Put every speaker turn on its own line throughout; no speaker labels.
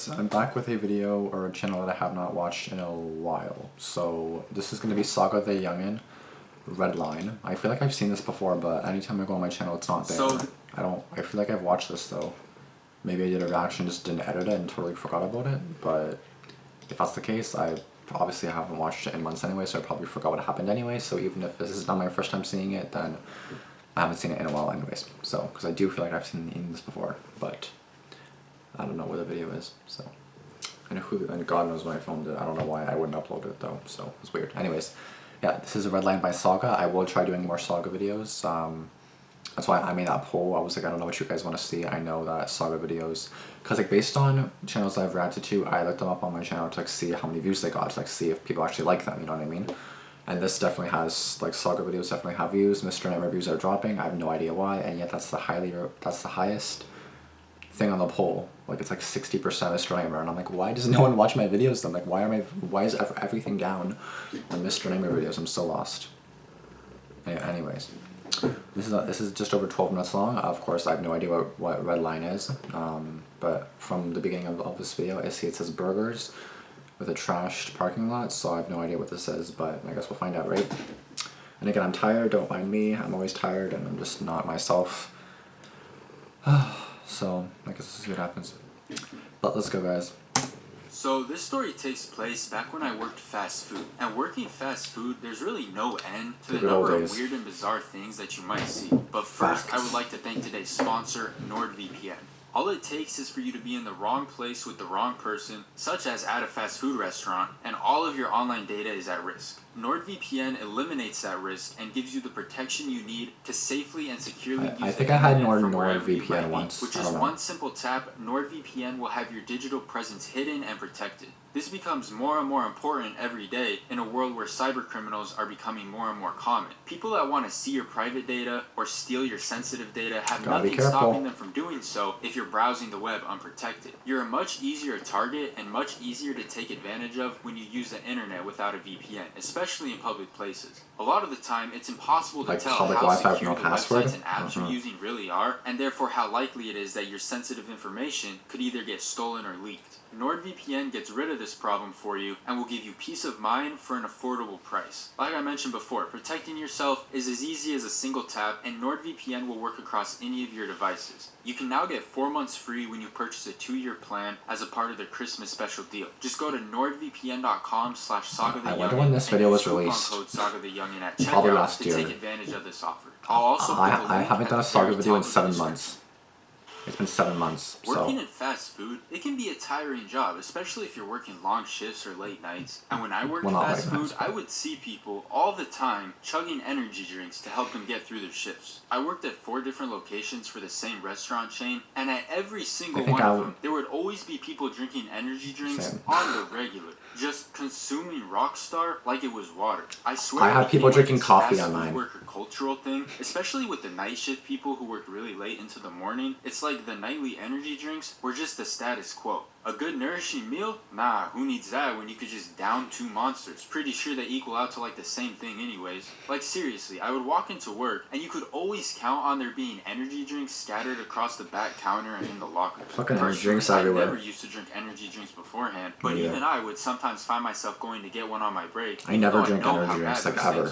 guys, I'm back with a video or a channel that I have not watched in a while. So this is going to be Saga the Youngin, Redline. I feel like I've seen this before, but anytime I go on my channel it's not there. I feel like I've watched this though. Maybe I did a reaction, just didn't edit it and totally forgot about it, but if that's the case, I obviously haven't watched it in months anyway, so I probably forgot what happened anyway, so even if this is not my first time seeing it, then I haven't seen it in a while anyways. So, because I do feel like I've seen this before, but I don't know where the video is, so. And God knows when I filmed it. I don't know why I wouldn't upload it though, so it's weird. Anyways, yeah, this is a Redline by Saga. I will try doing more Saga videos. That's why I made that poll. I was like, I don't know what you guys want to see. I know that Saga videos, because like based on channels that I've reacted to, I looked them up on my channel to like see how many views they got, to like see if people actually like them, you know what I mean? And this definitely has, like, Saga videos definitely have views. Mr. Nightmare views are dropping. I have no idea why, and yet that's the highest thing on the poll. Like, it's like 60% Mr. Nightmare, and I'm like, why does no one watch my videos then? Like, why is everything down on Mr. Nightmare videos? I'm so lost. Anyways, this is just over 12 minutes long. Of course, I have no idea what Redline is, but from the beginning of this video, I see it says burgers with a trashed parking lot, so I have no idea what this is, but I guess we'll find out, right? And again, I'm tired, don't mind me, I'm always tired, and I'm just not myself. So, I guess this is what happens. But let's go, guys.
So this story takes place back when I worked fast food. And working fast food, there's really no end to the number of weird and bizarre things that you might see. But first, I would like to thank today's sponsor, NordVPN. All it takes is for you to be in the wrong place with the wrong person, such as at a fast food restaurant, and all of your online data is at risk. NordVPN eliminates that risk and gives you the protection you need to safely and securely use
I think I had NordVPN once.
With just one simple tap, NordVPN will have your digital presence hidden and protected. This becomes more and more important every day in a world where cyber criminals are becoming more and more common. People that want to see your private data or steal your sensitive data have nothing stopping them from doing so if you're browsing the web unprotected. You're a much easier target and much easier to take advantage of when you use the internet without a VPN, especially in public places. A lot of the time, it's impossible to tell how secure the websites and apps you're using really are, and therefore how likely it is that your sensitive information could either get stolen or leaked. NordVPN gets rid of this problem for you and will give you peace of mind for an affordable price. Like I mentioned before, protecting yourself is as easy as a single tap, and NordVPN will work across any of your devices. You can now get 4 months free when you purchase a 2-year plan as a part of their Christmas special deal. Just go to nordvpn.com/SagaTheYoungin
I wonder when this video was released.
Code SagaTheYoungin at checkout
Probably last year.
to take advantage of this offer. I'll also
I haven't done a Saga video in 7 months. It's been 7 months, so.
Working in fast food, it can be a tiring job, especially if you're working long shifts or late nights. And when I worked fast food, I would see people all the time chugging energy drinks to help them get through their shifts. I worked at 4 different locations for the same restaurant chain, and at every single one of them, there would always be people drinking energy drinks on the regular, just consuming Rockstar like it was water. I swear,
I had people drinking coffee on mine.
Worker cultural thing, especially with the night shift people who work really late into the morning. It's like the nightly energy drinks were just the status quo. A good nourishing meal? Nah, who needs that when you could just down 2 monsters? Pretty sure they equal out to like the same thing anyways. Like seriously, I would walk into work and you could always count on there being energy drinks scattered across the back counter and in the locker.
Fucking energy drinks everywhere.
I never used to drink energy drinks beforehand, but even I would sometimes find myself going to get one on my break.
I never drink energy drinks like ever.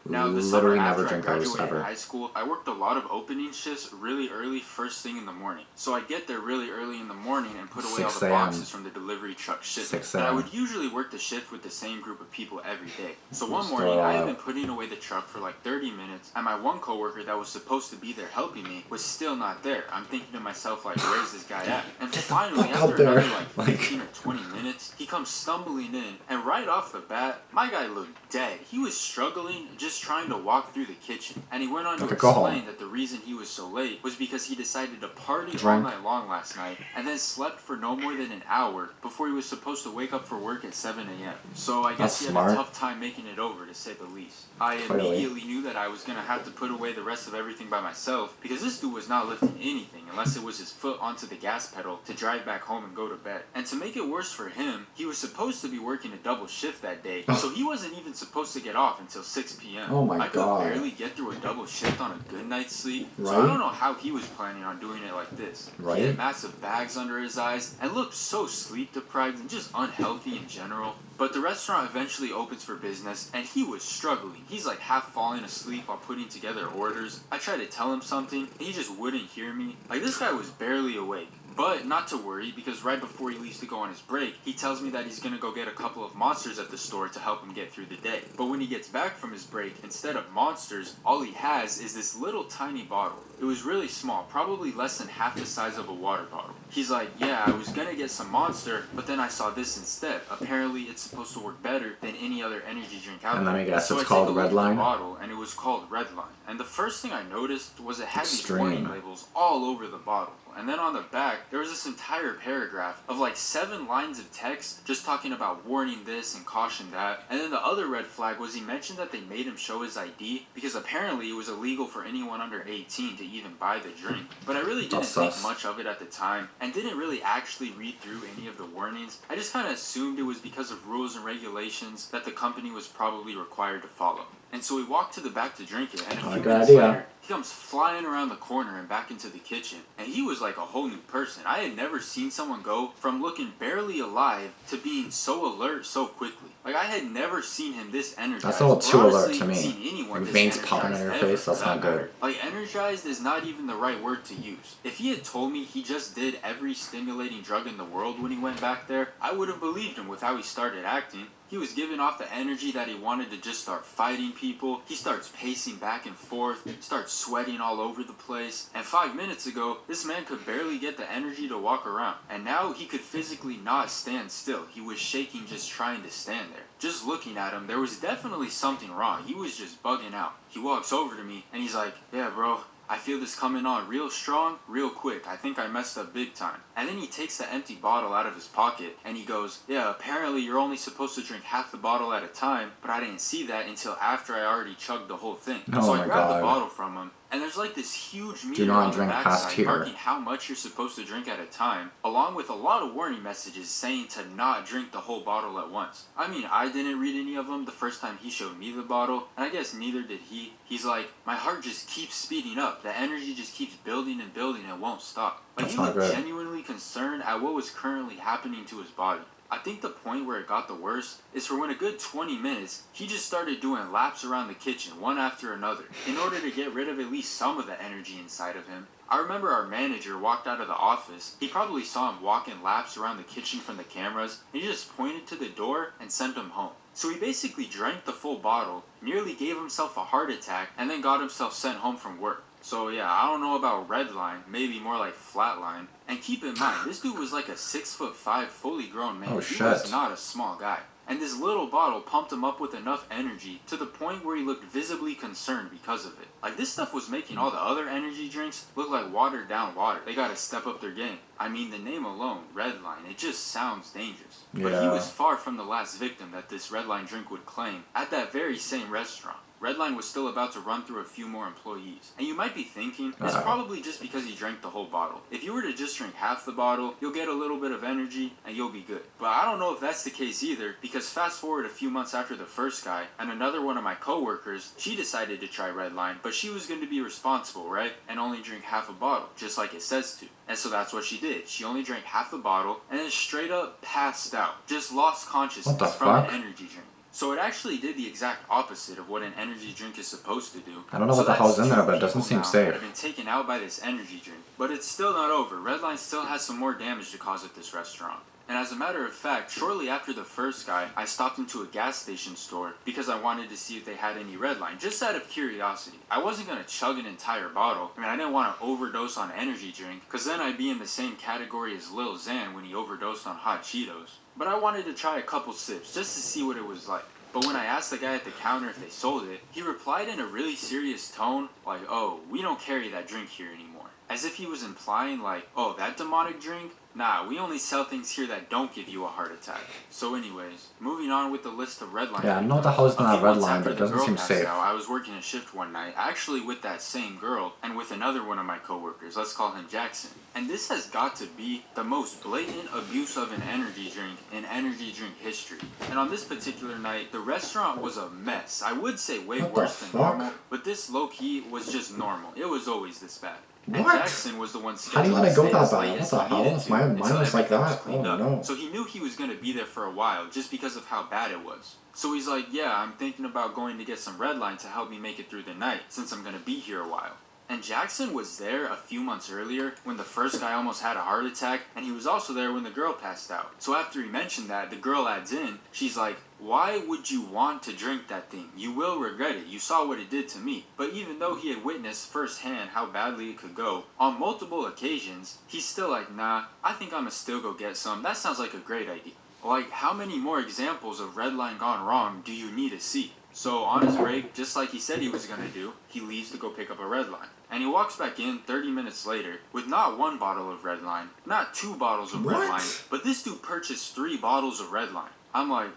Now, the summer after I graduated high school, I worked a lot of opening shifts really early first thing in the morning. So I'd get there really early in the morning and put away all the boxes from the delivery truck shipment. And I would usually work the shift with the same group of people every day. So one morning, I had been putting away the truck for like 30 minutes, and my one coworker that was supposed to be there helping me was still not there. I'm thinking to myself, like, where's this guy at? And finally, after another like 15 or 20 minutes, he comes stumbling in, and right off the bat, my guy looked dead. He was struggling, just trying to walk through the kitchen, and he went on to explain that the reason he was so late was because he decided to party all night long last night and then slept for no more than an hour before he was supposed to wake up for work at 7 a.m. So I guess he had a tough time making it over, to say the least. I immediately knew that I was going to have to put away the rest of everything by myself, because this dude was not lifting anything unless it was his foot onto the gas pedal to drive back home and go to bed. And to make it worse for him, he was supposed to be working a double shift that day, so he wasn't even supposed to get off until 6 p.m. p.m.
Oh my
I could
God.
barely get through a double shift on a good night's sleep,
Right?
so I don't know how he was planning on doing it like this.
Right?
He had massive bags under his eyes and looked so sleep deprived and just unhealthy in general. But the restaurant eventually opens for business, and he was struggling. He's like half falling asleep while putting together orders. I tried to tell him something, and he just wouldn't hear me. Like, this guy was barely awake. But not to worry, because right before he leaves to go on his break, he tells me that he's gonna go get a couple of monsters at the store to help him get through the day. But when he gets back from his break, instead of monsters, all he has is this little tiny bottle. It was really small, probably less than half the size of a water bottle. He's like, yeah, I was gonna get some monster, but then I saw this instead. Apparently, it's supposed to work better than any other energy drink out there.
And let me guess,
so
it's called Redline?
Bottle, and it was called Redline. And the first thing I noticed was it had these warning
Extreme.
labels all over the bottle. And then on the back, there was this entire paragraph of like 7 lines of text just talking about warning this and caution that. And then the other red flag was he mentioned that they made him show his ID because apparently it was illegal for anyone under 18 to even buy the drink. But I really didn't think much of it at the time and didn't really actually read through any of the warnings. I just kind of assumed it was because of rules and regulations that the company was probably required to follow. And so we walked to the back to drink it, and a few minutes later, he comes flying around the corner and back into the kitchen. And he was like a whole new person. I had never seen someone go from looking barely alive to being so alert so quickly. Like, I had never seen him this energized.
That's a little too alert to me.
Like,
veins popping in your face, that's not good.
Like, energized is not even the right word to use. If he had told me he just did every stimulating drug in the world when he went back there, I would have believed him with how he started acting. He was giving off the energy that he wanted to just start fighting people. He starts pacing back and forth, starts sweating all over the place. And 5 minutes ago, this man could barely get the energy to walk around. And now he could physically not stand still. He was shaking just trying to stand there. Just looking at him, there was definitely something wrong. He was just bugging out. He walks over to me and he's like, yeah, bro, I feel this coming on real strong, real quick. I think I messed up big time. And then he takes the empty bottle out of his pocket and he goes, yeah, apparently you're only supposed to drink half the bottle at a time, but I didn't see that until after I already chugged the whole thing. So I grabbed the bottle from him, and there's like this huge meter on the backside marking how much you're supposed to drink at a time, along with a lot of warning messages saying to not drink the whole bottle at once. I mean, I didn't read any of them the first time he showed me the bottle, and I guess neither did he. He's like, my heart just keeps speeding up. The energy just keeps building and building and won't stop. Like, he looked genuinely concerned at what was currently happening to his body. I think the point where it got the worst is for when a good 20 minutes, he just started doing laps around the kitchen, one after another, in order to get rid of at least some of the energy inside of him. I remember our manager walked out of the office. He probably saw him walking laps around the kitchen from the cameras, and he just pointed to the door and sent him home. So he basically drank the full bottle, nearly gave himself a heart attack, and then got himself sent home from work. So yeah, I don't know about Redline, maybe more like Flatline. And keep in mind, this dude was like a 6'5" fully grown man. He was not a small guy. And this little bottle pumped him up with enough energy to the point where he looked visibly concerned because of it. Like, this stuff was making all the other energy drinks look like watered down water. They gotta step up their game. I mean, the name alone, Redline, it just sounds dangerous. But he was far from the last victim that this Redline drink would claim at that very same restaurant. Redline was still about to run through a few more employees. And you might be thinking, it's probably just because he drank the whole bottle. If you were to just drink half the bottle, you'll get a little bit of energy and you'll be good. But I don't know if that's the case either, because fast forward a few months after the first guy, and another one of my coworkers, she decided to try Redline, but she was going to be responsible, right? And only drink half a bottle, just like it says to. And so that's what she did. She only drank half the bottle and then straight up passed out. Just lost consciousness from an energy drink. So it actually did the exact opposite of what an energy drink is supposed to do.
I don't know what the hell's in there, but it doesn't seem safe.
I've been taken out by this energy drink. But it's still not over. Redline still has some more damage to cause at this restaurant. And as a matter of fact, shortly after the first guy, I stopped into a gas station store because I wanted to see if they had any Redline, just out of curiosity. I wasn't going to chug an entire bottle. I mean, I didn't want to overdose on energy drink, because then I'd be in the same category as Lil Xan when he overdosed on hot Cheetos. But I wanted to try a couple sips just to see what it was like. But when I asked the guy at the counter if they sold it, he replied in a really serious tone, like, oh, we don't carry that drink here anymore. as if he was implying like, oh, that demonic drink? Nah, we only sell things here that don't give you a heart attack. So anyways, moving on with the list of Redline.
Yeah, I know the hell's not Redline, but it doesn't seem safe.
I was working a shift one night, actually with that same girl, and with another one of my coworkers, let's call him Jackson. And this has got to be the most blatant abuse of an energy drink in energy drink history. And on this particular night, the restaurant was a mess. I would say way worse than normal, but this low-key was just normal. It was always this bad. And
what?
Jackson was the one
How do you let it go that bad? What the hell? Mine was like that. Oh no.
So he knew he was going to be there for a while just because of how bad it was. So he's like, yeah, I'm thinking about going to get some Redline to help me make it through the night since I'm going to be here a while. And Jackson was there a few months earlier when the first guy almost had a heart attack, and he was also there when the girl passed out. So after he mentioned that, the girl adds in, she's like, why would you want to drink that thing? You will regret it. You saw what it did to me. But even though he had witnessed firsthand how badly it could go, on multiple occasions, he's still like, nah, I think I'ma still go get some. That sounds like a great idea. Like, how many more examples of Redline gone wrong do you need to see? So on his break, just like he said he was going to do, he leaves to go pick up a Redline. And he walks back in 30 minutes later with not one bottle of Redline, not 2 bottles of Redline, but this dude purchased 3 bottles of Redline. I'm like,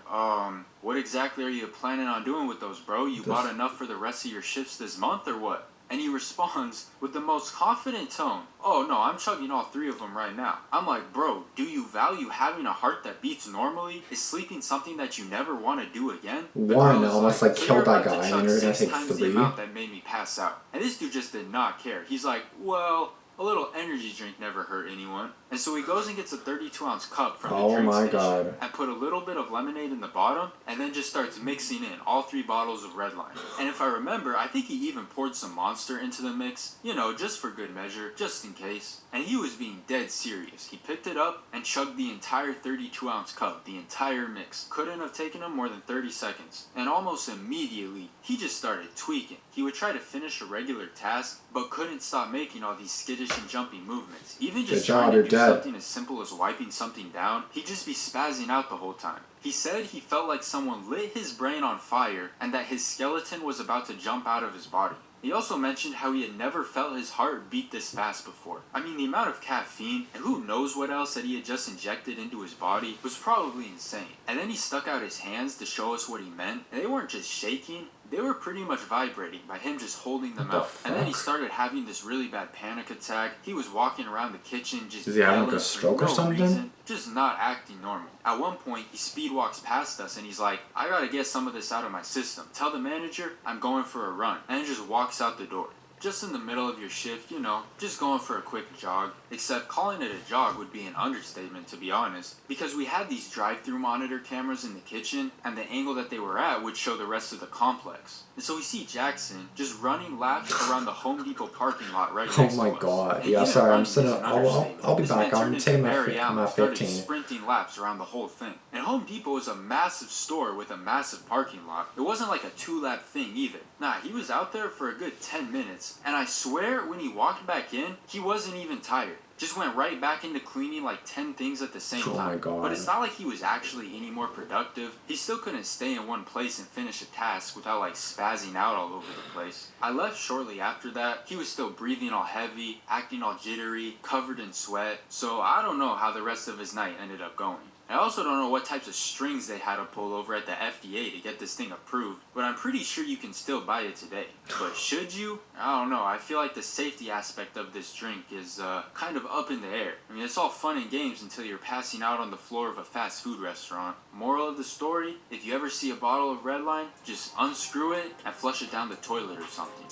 what exactly are you planning on doing with those, bro? You bought enough for the rest of your shifts this month or what? And he responds with the most confident tone, oh no, I'm chugging all 3 of them right now. I'm like, bro, do you value having a heart that beats normally? Is sleeping something that you never want to do again?
One, almost like killed that guy and you're gonna take 3.
The amount that made me pass out. And this dude just did not care. He's like, well, a little energy drink never hurt anyone. And so he goes and gets a 32-ounce cup from the drink station and put a little bit of lemonade in the bottom and then just starts mixing in all 3 bottles of Redline. And if I remember, I think he even poured some Monster into the mix, you know, just for good measure, just in case. And he was being dead serious. He picked it up and chugged the entire 32-ounce cup, the entire mix. Couldn't have taken him more than 30 seconds. And almost immediately, he just started tweaking. He would try to finish a regular task, but couldn't stop making all these skittish and jumpy movements. Even just trying to do something as simple as wiping something down, he'd just be spazzing out the whole time. He said he felt like someone lit his brain on fire and that his skeleton was about to jump out of his body. He also mentioned how he had never felt his heart beat this fast before. I mean, the amount of caffeine and who knows what else that he had just injected into his body was probably insane. And then he stuck out his hands to show us what he meant, and they weren't just shaking, they were pretty much vibrating by him just holding them out. And then he started having this really bad panic attack. He was walking around the kitchen just
Is he having like a stroke or something?
Reason, just not acting normal. At one point, he speed walks past us and he's like, I gotta get some of this out of my system. Tell the manager I'm going for a run. And then just walks out the door. Just in the middle of your shift, you know, just going for a quick jog. Except calling it a jog would be an understatement, to be honest, because we had these drive-through monitor cameras in the kitchen, and the angle that they were at would show the rest of the complex. And so we see Jackson just running laps around the Home Depot parking lot right next to us.
Oh my god. Yeah, sorry, I'm sitting up. I'll be back. I'm taking my 15.
Sprinting laps around the whole thing. And Home Depot is a massive store with a massive parking lot. It wasn't like a 2-lap thing either. Nah, he was out there for a good 10 minutes. And I swear when he walked back in, he wasn't even tired. Just went right back into cleaning like 10 things at the same time.
Oh my god.
But it's not like he was actually any more productive. He still couldn't stay in one place and finish a task without like spazzing out all over the place. I left shortly after that. He was still breathing all heavy, acting all jittery, covered in sweat. So I don't know how the rest of his night ended up going. I also don't know what types of strings they had to pull over at the FDA to get this thing approved, but I'm pretty sure you can still buy it today. But should you? I don't know. I feel like the safety aspect of this drink is kind of up in the air. I mean, it's all fun and games until you're passing out on the floor of a fast food restaurant. Moral of the story, if you ever see a bottle of Redline, just unscrew it and flush it down the toilet or something.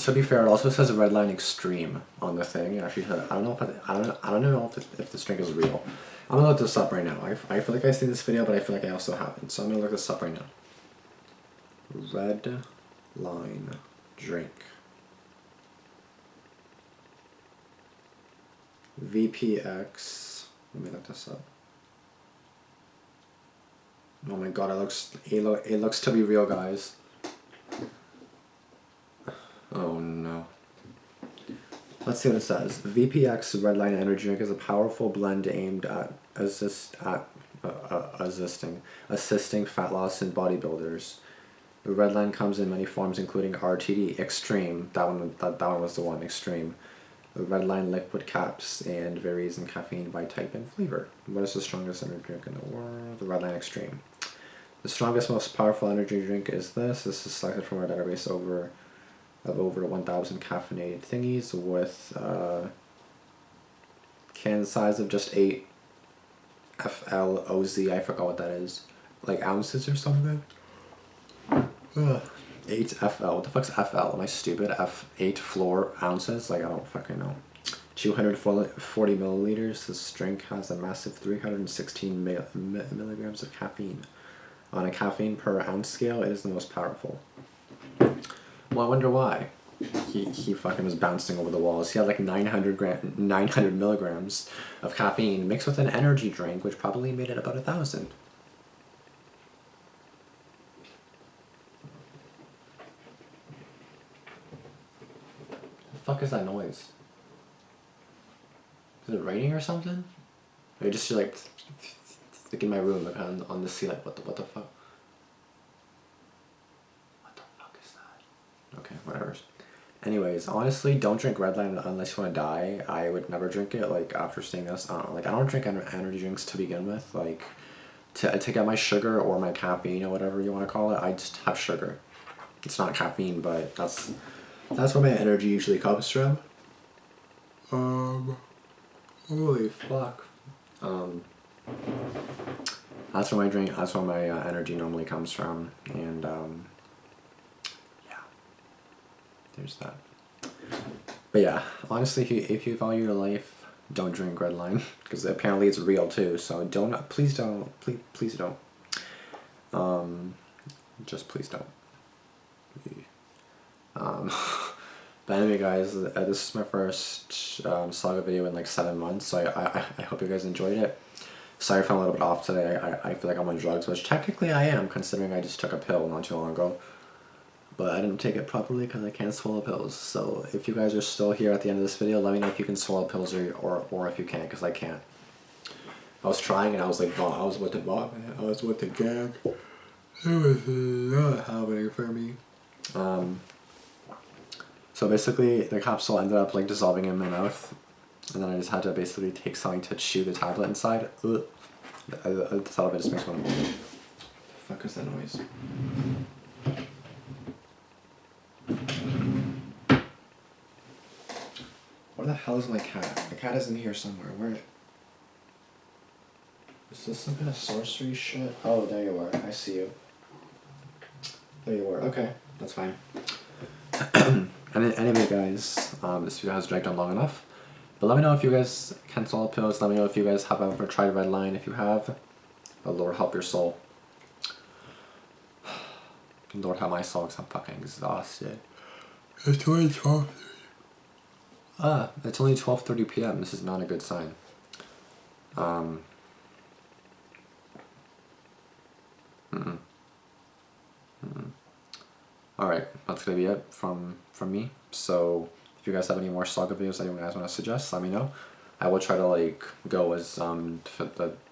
To be fair, it also says Redline Extreme on the thing. Actually, I don't know if this drink is real. I'm gonna look this up right now. I feel like I've seen this video, but I feel like I also haven't. So I'm gonna look this up right now. Redline drink. VPX. Let me look this up. Oh my god, it looks to be real, guys. Oh no. Let's see what it says. VPX Redline Energy Drink is a powerful blend aimed at assisting fat loss in bodybuilders. The Redline comes in many forms, including RTD Extreme. That one was the one, Extreme. The Redline liquid caps, and varies in caffeine by type and flavor. What is the strongest energy drink in the world? The Redline Extreme. The strongest, most powerful energy drink is this. This is selected from our database of over 1,000 caffeinated thingies with can size of just 8 FLOZ. I forgot what that is. Like ounces or something? 8 FL. What the fuck's FL? Am I stupid? 8 floor ounces? Like, I don't fucking know. 240 milliliters. This drink has a massive 316 milligrams of caffeine. On a caffeine per ounce scale, it is the most powerful. Well, I wonder why. He fucking was bouncing over the walls. He had like 900 milligrams of caffeine mixed with an energy drink, which probably made it about 1,000. The fuck is that noise? Is it raining or something? Or just like in my room, like on the ceiling. What the fuck? What the fuck is that? Okay, whatever. Anyways, honestly, don't drink Redline unless you want to die. I would never drink it. Like after seeing this, I don't drink energy drinks to begin with. Like to get my sugar or my caffeine or whatever you want to call it, I just have sugar. It's not caffeine, but that's where my energy usually comes from. Holy fuck. That's where my energy normally comes from, and yeah, there's that. But yeah, honestly, if you value your life, don't drink Redline, because apparently it's real too. So please don't. Just please don't. But anyway, guys, this is my first Saga video in like 7 months, so I hope you guys enjoyed it. Sorry if I'm a little bit off today. I feel like I'm on drugs, which technically I am, considering I just took a pill not too long ago. But I didn't take it properly because I can't swallow pills. So if you guys are still here at the end of this video, let me know if you can swallow pills or if you can't, because I can't. I was trying and I was like, I was with the vomit, I was with the gag. It was not happening for me. So basically, the capsule ended up like dissolving in my mouth, and then I just had to basically take something to chew the tablet inside. Ugh. The thought of it just makes me want to vomit. The fuck is that noise? Where the hell is my cat? The cat is in here somewhere. Where? Is this some kind of sorcery shit? Oh, there you are. I see you. There you are. Okay, that's fine. Anyway, guys, this video has dragged on long enough. But let me know if you guys can swallow pills. Let me know if you guys have ever tried Redline. If you have, oh Lord help your soul. Lord help my soul, because I'm fucking exhausted. It's only 12:30. It's only 12:30 p.m. This is not a good sign. Alright, that's gonna be it from me. So if you guys have any more Saga videos that you guys want to suggest, let me know. I will try to like go as the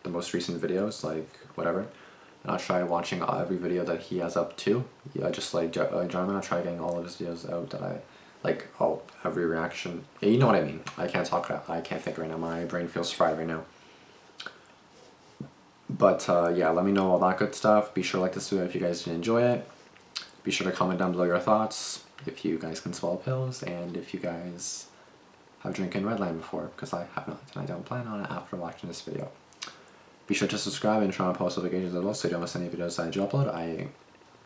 most recent videos, like whatever. And I'll try watching every video that he has up too. Yeah, just like Dhar Mann, I'll try getting all of his videos out that I like, every reaction. Yeah, you know what I mean. I can't talk. I can't think right now. My brain feels fried right now. But yeah, let me know all that good stuff. Be sure to like this video if you guys did enjoy it. Be sure to comment down below your thoughts, if you guys can swallow pills, and if you guys have drinking Redline before, because I have not, and I don't plan on it after watching this video. Be sure to subscribe and turn on post notifications as well, so you don't miss any videos I do upload. I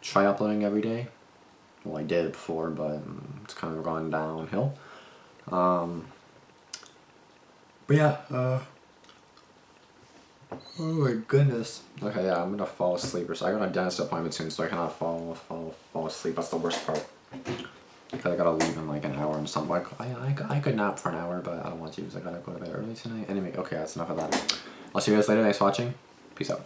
try uploading every day. Well, I did before, but it's kind of gone downhill. But yeah, oh my goodness. Okay, yeah, I'm gonna fall asleep. I got a dentist appointment soon, so I cannot fall asleep. That's the worst part. Because I gotta leave in like an hour and something. Like, I could nap for an hour, but I don't want to because I gotta go to bed early tonight. Anyway, okay, that's enough of that. I'll see you guys later. Thanks for watching. Peace out.